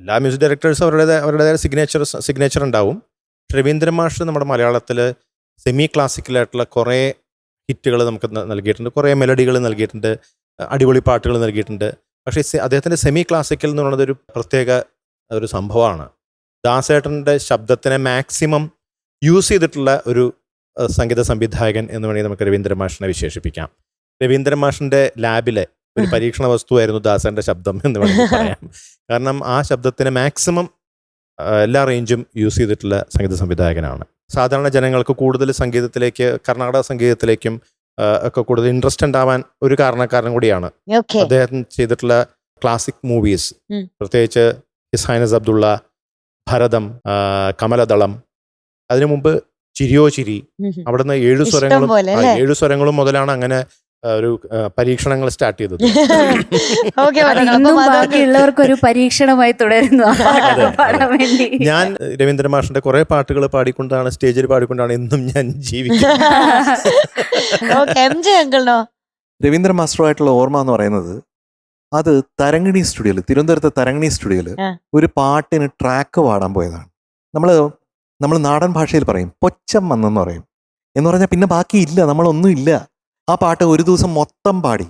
എല്ലാ മ്യൂസിക് ഡയറക്ടേഴ്സും അവരുടേതായ സിഗ്നേച്ചർ ഉണ്ടാവും. രവീന്ദ്രൻ മാഷ് നമ്മുടെ മലയാളത്തിൽ സെമി ക്ലാസിക്കലായിട്ടുള്ള കുറേ ഹിറ്റുകൾ നമുക്ക് നൽകിയിട്ടുണ്ട്, കുറേ മെലഡികൾ നൽകിയിട്ടുണ്ട്, അടിപൊളി പാട്ടുകൾ നൽകിയിട്ടുണ്ട്. പക്ഷേ അദ്ദേഹത്തിൻ്റെ സെമി ക്ലാസിക്കൽ എന്ന് പറയുന്നത് ഒരു പ്രത്യേക ഒരു സംഭവമാണ്. ദാസേട്ടൻ്റെ ശബ്ദത്തിനെ മാക്സിമം യൂസ് ചെയ്തിട്ടുള്ള ഒരു സംഗീത സംവിധായകൻ എന്ന് വേണമെങ്കിൽ നമുക്ക് രവീന്ദ്രൻ മാഷിനെ വിശേഷിപ്പിക്കാം. രവീന്ദ്രൻ മാഷിൻ്റെ ലാബിലെ ഒരു പരീക്ഷണ വസ്തുവായിരുന്നു ദാസേട്ടൻ്റെ ശബ്ദം എന്ന് വേണമെങ്കിൽ പറയാം. കാരണം ആ ശബ്ദത്തിന് മാക്സിമം എല്ലാ റേഞ്ചും യൂസ് ചെയ്തിട്ടുള്ള സംഗീത സംവിധായകനാണ്. സാധാരണ ജനങ്ങൾക്ക് കൂടുതൽ സംഗീതത്തിലേക്ക്, കർണാടക സംഗീതത്തിലേക്കും ഒക്കെ കൂടുതൽ ഇൻട്രസ്റ്റ് ഉണ്ടാവാൻ ഒരു കാരണക്കാരൻ കൂടിയാണ് അദ്ദേഹം ചെയ്തിട്ടുള്ള ക്ലാസിക് മൂവീസ്. പ്രത്യേകിച്ച് ഹിസ് ഹൈനസ് അബ്ദുള്ള, ഭരതം, കമലദളം, അതിനു മുമ്പ് ചിരിയോ ചിരി, അവിടുന്ന് 7 സ്വരങ്ങളും മുതലാണ് അങ്ങനെ ഒരു പരീക്ഷണങ്ങൾ സ്റ്റാർട്ട് ചെയ്തത്. ബാക്കിയുള്ളവർക്കൊരു പരീക്ഷണമായി തുടരുന്നു. ഞാൻ രവീന്ദ്രൻ മാഷിന്റെ കുറെ പാട്ടുകൾ പാടിക്കൊണ്ടാണ്, സ്റ്റേജിൽ പാടിക്കൊണ്ടാണ് ഇന്നും ഞാൻ ജീവിക്കുന്നത്. രവീന്ദ്രൻ മാസ്റ്ററുമായിട്ടുള്ള ഓർമ്മ എന്ന് പറയുന്നത് അത് തരങ്ങിണി സ്റ്റുഡിയോയിൽ, തിരുവനന്തപുരത്തെ തരങ്ങിണി സ്റ്റുഡിയോയിൽ ഒരു പാട്ടിന് ട്രാക്ക് പാടാൻ പോയതാണ്. നമ്മൾ നാടൻ ഭാഷയിൽ പറയും പൊച്ചം വന്നെന്ന് പറയും. എന്ന് പറഞ്ഞാൽ പിന്നെ ബാക്കിയില്ല, നമ്മളൊന്നും ഇല്ല. ആ പാട്ട് ഒരു ദിവസം മൊത്തം പാടി,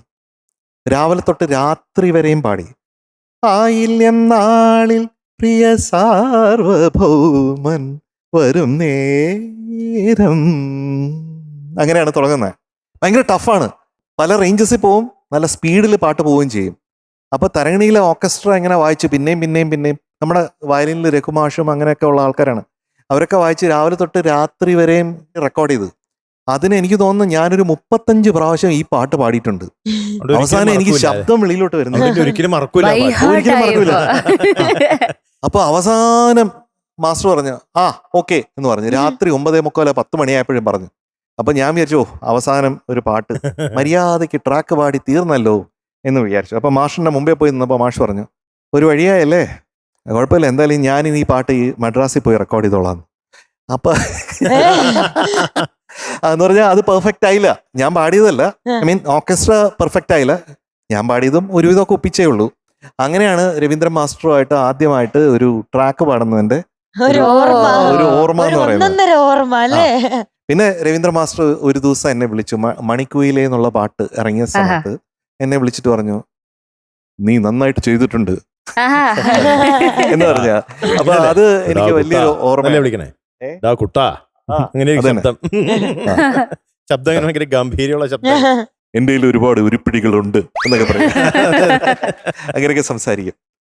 രാവിലെ തൊട്ട് രാത്രി വരെയും പാടി. ആയില്യം നാളിൽ പ്രിയ സാർവഭൗമൻ വരും നേരം, അങ്ങനെയാണ് തുടങ്ങുന്നത്. ഭയങ്കര ടഫാണ്. പല റേഞ്ചസിൽ പോവും, നല്ല സ്പീഡിൽ പാട്ട് പോവുകയും ചെയ്യും. അപ്പോൾ തരങ്ങിണിയിലെ ഓർക്കസ്ട്ര എങ്ങനെ വായിച്ച് പിന്നെയും നമ്മുടെ വയലിനിൽ രഘുമാഷും അങ്ങനെയൊക്കെ ഉള്ള ആൾക്കാരാണ്, അവരൊക്കെ വായിച്ച് രാവിലെ തൊട്ട് രാത്രി വരെയും റെക്കോർഡ് ചെയ്ത്. അതിന് എനിക്ക് തോന്നുന്നു ഞാനൊരു 35 പ്രാവശ്യം ഈ പാട്ട് പാടിയിട്ടുണ്ട്. അവസാനം എനിക്ക് ശബ്ദം വെളിയിലോട്ട് വരുന്നത് ഒരിക്കലും മറക്കൂല. അപ്പൊ അവസാനം മാസ്റ്റർ പറഞ്ഞു ഓക്കെ എന്ന് പറഞ്ഞു. രാത്രി 9:45 10 മണിയായപ്പോഴും പറഞ്ഞു. അപ്പൊ ഞാൻ വിചാരിച്ചു അവസാനം ഒരു പാട്ട് മര്യാദയ്ക്ക് ട്രാക്ക് പാടി തീർന്നല്ലോ എന്ന് വിചാരിച്ചു. അപ്പൊ മാഷിന്റെ മുമ്പേ പോയി നിന്നപ്പോൾ മാഷ് പറഞ്ഞു, ഒരു വഴിയായല്ലേ, കുഴപ്പമില്ല, എന്തായാലും ഞാനിനി ഈ പാട്ട് ഈ മദ്രാസിൽ പോയി റെക്കോർഡ് ചെയ്തോളാം. അപ്പൊ എന്ന് പറഞ്ഞാൽ അത് പെർഫെക്റ്റ് ആയില്ല, ഞാൻ പാടിയതല്ല. ഐ മീൻ ഓർക്കസ്ട്ര പെർഫെക്റ്റ് ആയില്ല, ഞാൻ പാടിയതും ഒരുവിധമൊക്കെ ഒപ്പിച്ചേ ഉള്ളൂ. അങ്ങനെയാണ് രവീന്ദ്രൻ മാസ്റ്ററുമായിട്ട് ആദ്യമായിട്ട് ഒരു ട്രാക്ക് പാടുന്നതിന്റെ ഒരു ഓർമ്മ എന്ന് പറയുന്നത്. പിന്നെ രവീന്ദ്ര മാസ്റ്റർ ഒരു ദിവസം എന്നെ വിളിച്ചു, മണിക്കുയിലേ എന്നുള്ള പാട്ട് ഇറങ്ങിയ സമയത്ത് എന്നെ വിളിച്ചിട്ട് പറഞ്ഞു, നീ നന്നായിട്ട് ചെയ്തിട്ടുണ്ട് എന്ന് പറഞ്ഞ. അപ്പൊ അത് എനിക്ക് വലിയൊരു ഓർമ്മ. വിളിക്കണേ ശബ്ദം ഭയങ്കര ഗംഭീരമുള്ള ശബ്ദം. എന്റെ കയ്യിൽ ഒരുപാട് ഉരുപ്പിടികളുണ്ട് എന്നൊക്കെ പറയും. അങ്ങനെയൊക്കെ സംസാരിക്കും.